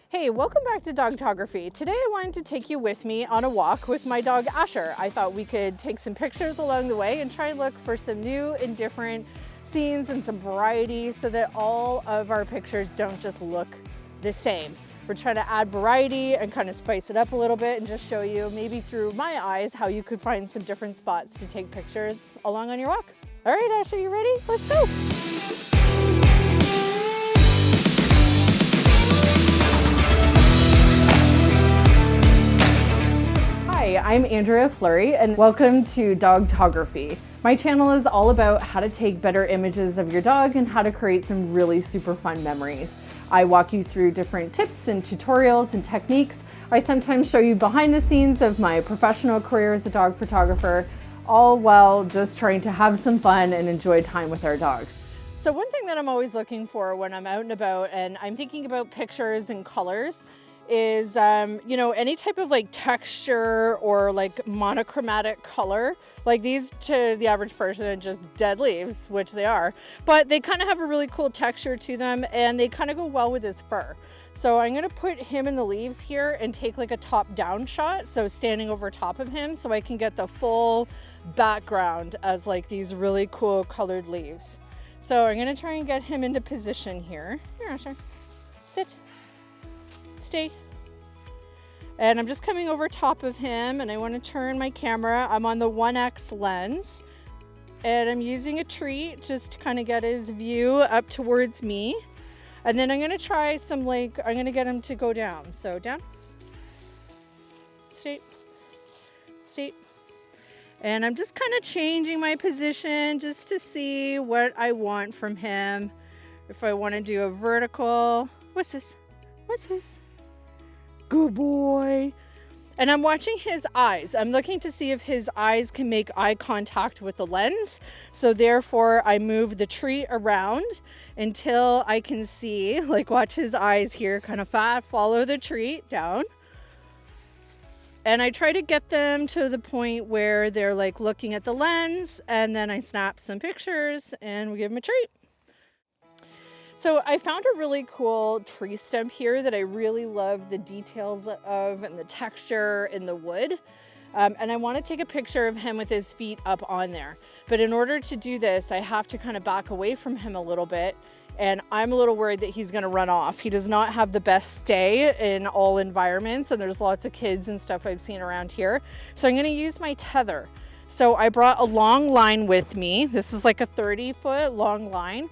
Hey, welcome back to Dogtography. Today I wanted to take you with me on a walk with my dog Asher. I thought we could take some pictures along the way and try and look for some new and different scenes and some variety so that all of our pictures don't just look the same. We're trying to add variety and kind of spice it up a little bit and just show you maybe through my eyes how you could find some different spots to take pictures along on your walk. All right, Asher, you ready? Let's go. Hi, I'm Andrea Fleury and welcome to Dogtography. My channel is all about how to take better images of your dog and how to create some really super fun memories. I walk you through different tips and tutorials and techniques. I sometimes show you behind the scenes of my professional career as a dog photographer, all while just trying to have some fun and enjoy time with our dogs. So one thing that I'm always looking for when I'm out and about and I'm thinking about pictures and colors is, any type of like texture or like monochromatic color. Like these to the average person are just dead leaves, which they are, but they kind of have a really cool texture to them and they kind of go well with his fur. So I'm gonna put him in the leaves here and take like a top down shot. So standing over top of him so I can get the full background as like these really cool colored leaves. So I'm gonna try and get him into position here. Here, Asher, sit. Stay. And I'm just coming over top of him and I want to turn my camera. I'm on the 1x lens and I'm using a treat just to kind of get his view up towards me. And then I'm going to try some I'm going to get him to go down. So down, straight, straight. And I'm just kind of changing my position just to see what I want from him. If I want to do a vertical, what's this? What's this? Good boy. And I'm watching his eyes. I'm looking to see if his eyes can make eye contact with the lens. So therefore I move the treat around until I can see, like watch his eyes here, kind of follow the treat down. And I try to get them to the point where they're like looking at the lens and then I snap some pictures and we give them a treat. So I found a really cool tree stump here that I really love the details of and the texture in the wood. And I want to take a picture of him with his feet up on there. But in order to do this, I have to kind of back away from him a little bit. And I'm a little worried that he's going to run off. He does not have the best stay in all environments. And there's lots of kids and stuff I've seen around here. So I'm going to use my tether. So I brought a long line with me. This is like a 30-foot long line.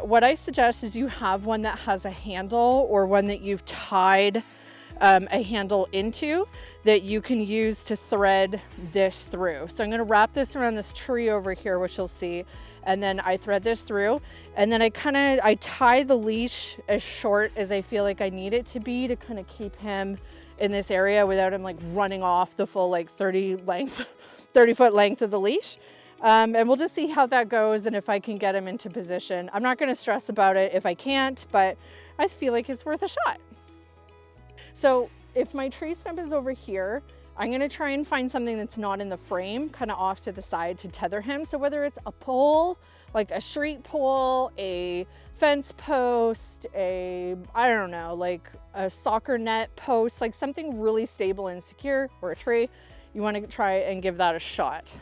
What I suggest is you have one that has a handle or one that you've tied a handle into that you can use to thread this through. So I'm going to wrap this around this tree over here, which you'll see, and then I thread this through and then I tie the leash as short as I feel like I need it to be to kind of keep him in this area without him like running off the full like 30-foot length of the leash. And we'll just see how that goes and if I can get him into position. I'm not going to stress about it if I can't, but I feel like it's worth a shot. So if my tree stump is over here, I'm going to try and find something that's not in the frame, kind of off to the side to tether him. So whether it's a pole, like a street pole, a fence post, I don't know, like a soccer net post, like something really stable and secure, or a tree, you want to try and give that a shot.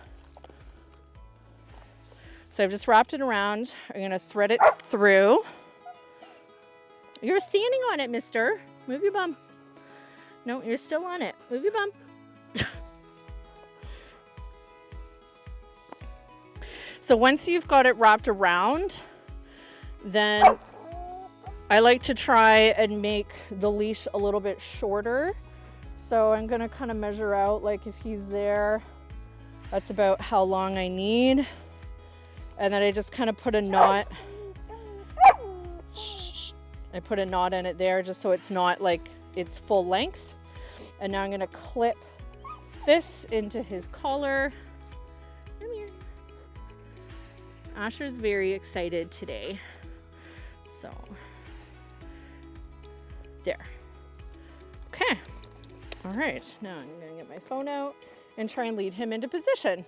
So I've just wrapped it around. I'm going to thread it through. You're standing on it, mister. Move your bum. No, you're still on it. Move your bum. So once you've got it wrapped around, then I like to try and make the leash a little bit shorter. So I'm going to kind of measure out like if he's there, that's about how long I need. And then I just kind of put a knot. I put a knot in it there just so it's not like it's full length. And now I'm going to clip this into his collar. Come here. Asher's very excited today. So, there. Okay. All right. Now I'm going to get my phone out and try and lead him into position.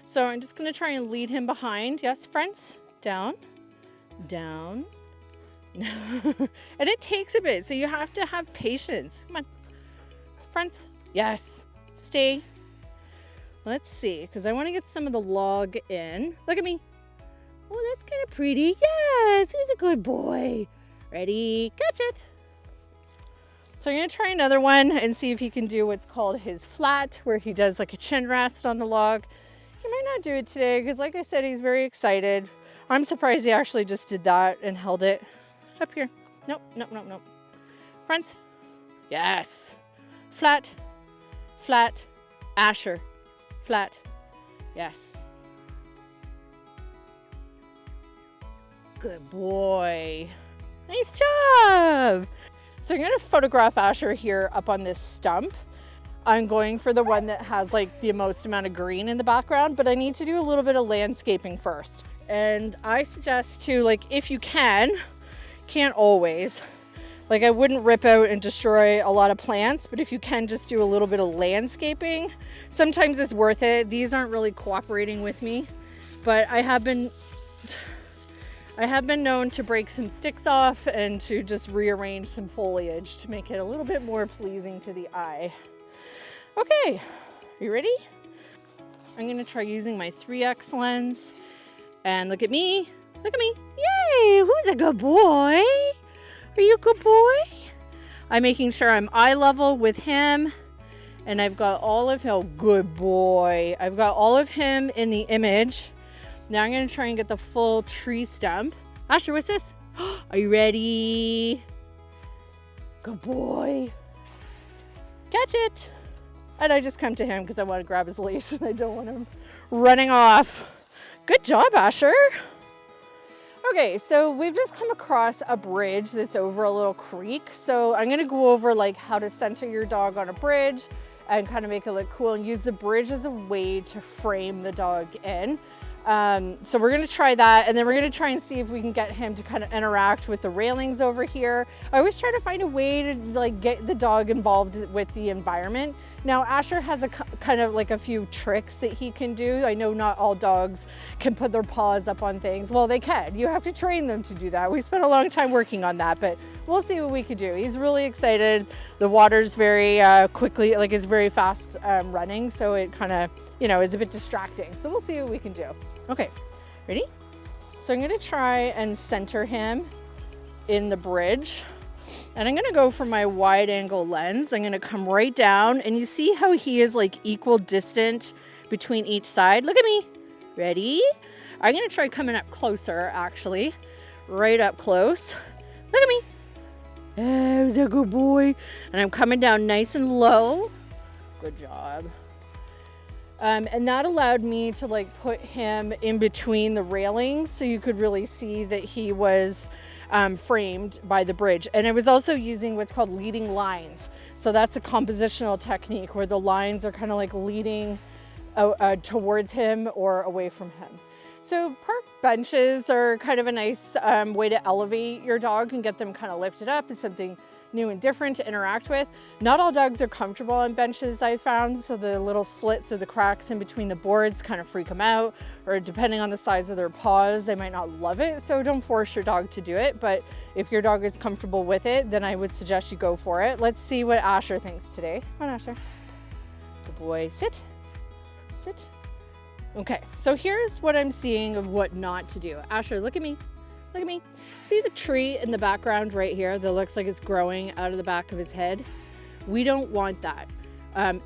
So I'm just going to try and lead him behind. Yes, friends? Down, down, And it takes a bit, so you have to have patience. Come on. Friends. Yes. Stay. Let's see, because I want to get some of the log in. Look at me. Oh, that's kind of pretty. Yes, who's a good boy? Ready? Catch it. So I'm going to try another one and see if he can do what's called his flat, where he does like a chin rest on the log. He might not do it today because, like I said, he's very excited. I'm surprised he actually just did that and held it up here. Nope, nope, nope, nope. Front. Yes. Flat. Flat. Asher. Flat. Yes. Good boy. Nice job. So I'm going to photograph Asher here up on this stump. I'm going for the one that has like the most amount of green in the background, but I need to do a little bit of landscaping first. And I suggest to, like, if you can't always, like, I wouldn't rip out and destroy a lot of plants, but if you can, just do a little bit of landscaping. Sometimes it's worth it. These aren't really cooperating with me, but I have been known to break some sticks off and to just rearrange some foliage to make it a little bit more pleasing to the eye. Okay, you ready? I'm gonna try using my 3x lens, and look at me, look at me. Yay, who's a good boy? Are you a good boy? I'm making sure I'm eye level with him, and I've got all of him, oh, good boy. I've got all of him in the image. Now I'm gonna try and get the full tree stump. Asher, what's this? Are you ready? Good boy. Catch it. And I just come to him because I want to grab his leash and I don't want him running off. Good job, Asher. Okay, so we've just come across a bridge that's over a little creek. So I'm gonna go over like how to center your dog on a bridge and kind of make it look cool and use the bridge as a way to frame the dog in. So we're going to try that, and then we're going to try and see if we can get him to kind of interact with the railings over here. I always try to find a way to like get the dog involved with the environment. Now Asher has a kind of like a few tricks that he can do. I know not all dogs can put their paws up on things. Well, they can. You have to train them to do that. We spent a long time working on that, but we'll see what we can do. He's really excited. The water's very quickly, like it's very fast running, so it kind of, you know, is a bit distracting. So we'll see what we can do. Okay, ready? So I'm gonna try and center him in the bridge. And I'm gonna go for my wide angle lens. I'm gonna come right down, and you see how he is like equal distant between each side. Look at me. Ready? I'm gonna try coming up closer, actually. Right up close. Look at me. Oh, he's a good boy. And I'm coming down nice and low. Good job. And that allowed me to like put him in between the railings so you could really see that he was framed by the bridge. And I was also using what's called leading lines. So that's a compositional technique where the lines are kind of like leading towards him or away from him. So park benches are kind of a nice way to elevate your dog and get them kind of lifted up. It's something new and different to interact with. Not all dogs are comfortable on benches, I found, so the little slits or the cracks in between the boards kind of freak them out, or depending on the size of their paws, they might not love it. So don't force your dog to do it, but if your dog is comfortable with it, then I would suggest you go for it. Let's see what Asher thinks today. Come on, Asher. Good boy. Sit. Sit. Okay, so here's what I'm seeing of what not to do. Asher, look at me. Look at me. See the tree in the background right here that looks like it's growing out of the back of his head? We don't want that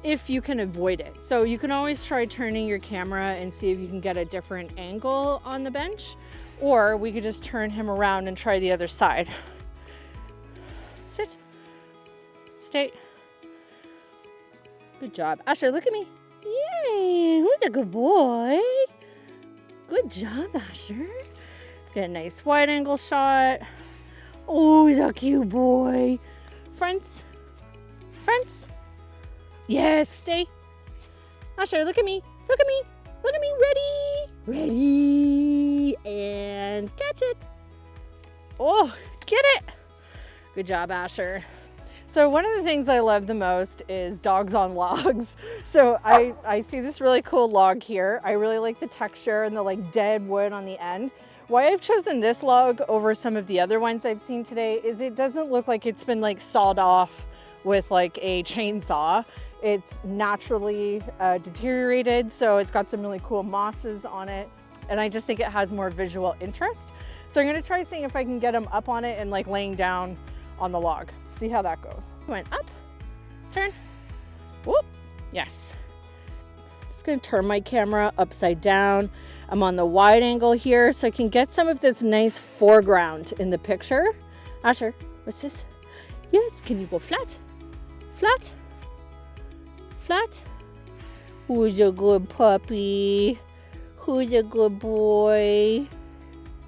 if you can avoid it. So you can always try turning your camera and see if you can get a different angle on the bench, or we could just turn him around and try the other side. Sit. Stay. Good job. Asher, look at me. Yay, who's a good boy? Good job, Asher. Get a nice wide angle shot. Oh, he's a cute boy. Fronts. Fronts. Yes, stay. Asher, look at me. Look at me. Look at me. Ready. Ready. And catch it. Oh, get it. Good job, Asher. So one of the things I love the most is dogs on logs. So I see this really cool log here. I really like the texture and the like dead wood on the end. Why I've chosen this log over some of the other ones I've seen today is it doesn't look like it's been like sawed off with like a chainsaw. It's naturally deteriorated, so it's got some really cool mosses on it, and I just think it has more visual interest. So I'm gonna try seeing if I can get them up on it and like laying down on the log. See how that goes. Went up, turn, whoop, yes. Just gonna turn my camera upside down. I'm on the wide angle here so I can get some of this nice foreground in the picture. Asher, what's this? Yes, can you go flat? Flat? Flat? Who's a good puppy? Who's a good boy?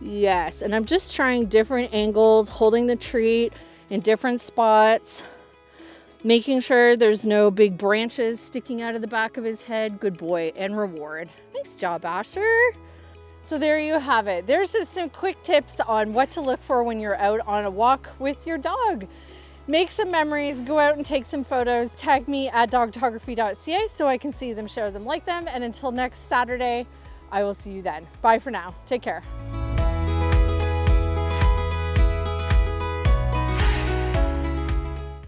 Yes, and I'm just trying different angles, holding the treat in different spots, making sure there's no big branches sticking out of the back of his head. Good boy, and reward. Nice job, Asher. So there you have it. There's just some quick tips on what to look for when you're out on a walk with your dog. Make some memories, go out and take some photos, tag me at dogphotography.ca so I can see them, show them, like them, and until next Saturday, I will see you then. Bye for now. Take care.